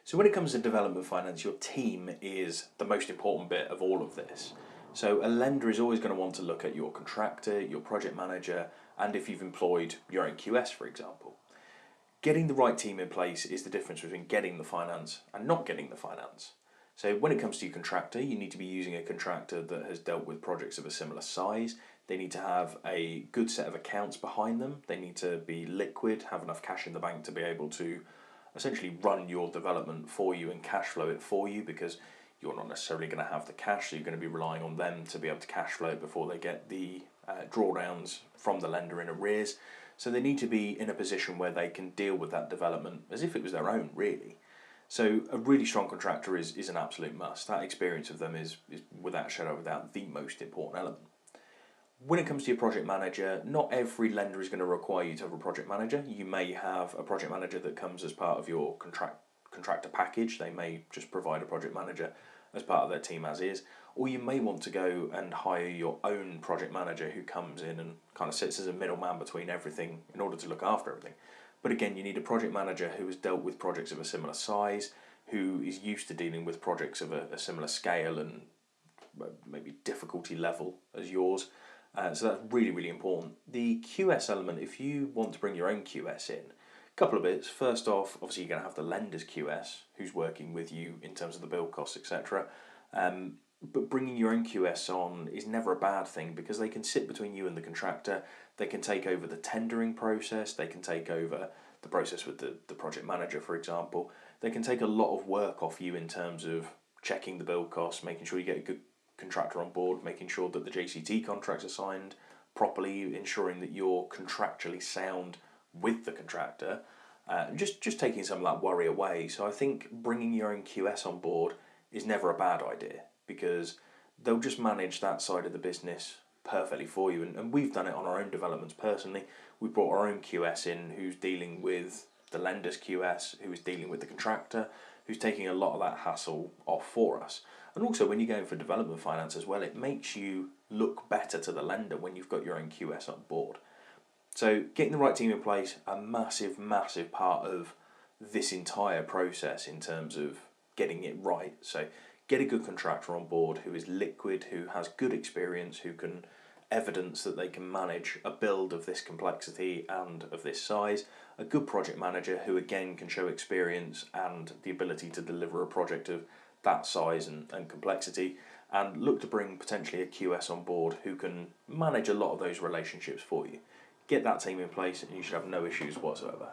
So when it comes to development finance, your team is the most important bit of all of this. So a lender is always going to want to look at your contractor, your project manager, and if you've employed your own QS, for example. Getting the right team in place is the difference between getting the finance and not getting the finance. So when it comes to your contractor, you need to be using a contractor that has dealt with projects of a similar size. They need to have a good set of accounts behind them. They need to be liquid, have enough cash in the bank to be able to essentially run your development for you and cash flow it for you, because you're not necessarily going to have the cash, so you're going to be relying on them to be able to cash flow it before they get the drawdowns from the lender in arrears. So they need to be in a position where they can deal with that development as if it was their own, really. So a really strong contractor is an absolute must. That experience of them is without a shadow of a doubt the most important element. When it comes to your project manager, not every lender is going to require you to have a project manager. You may have a project manager that comes as part of your contractor package. They may just provide a project manager as part of their team as is. Or you may want to go and hire your own project manager who comes in and kind of sits as a middleman between everything in order to look after everything. But again, you need a project manager who has dealt with projects of a similar size, who is used to dealing with projects of a similar scale and maybe difficulty level as yours. So that's really, really important. The QS element, if you want to bring your own QS in, a couple of bits. First off, obviously you're going to have the lender's QS who's working with you in terms of the build costs, etc. But bringing your own QS on is never a bad thing, because they can sit between you and the contractor. They can take over the tendering process. They can take over the process with the project manager, for example. They can take a lot of work off you in terms of checking the build costs, making sure you get a good contractor on board, making sure that the JCT contracts are signed properly, ensuring that you're contractually sound with the contractor, just taking some of that worry away. So I think bringing your own QS on board is never a bad idea, because they'll just manage that side of the business perfectly for you. And we've done it on our own developments personally. We brought our own QS in who's dealing with the lender's QS, who is dealing with the contractor, who's taking a lot of that hassle off for us. And also when you're going for development finance as well, it makes you look better to the lender when you've got your own QS on board. So getting the right team in place, a massive, massive part of this entire process in terms of getting it right. So get a good contractor on board who is liquid, who has good experience, who can evidence that they can manage a build of this complexity and of this size. A good project manager who again can show experience and the ability to deliver a project of that size and complexity, and look to bring potentially a QS on board who can manage a lot of those relationships for you. Get that team in place and you should have no issues whatsoever.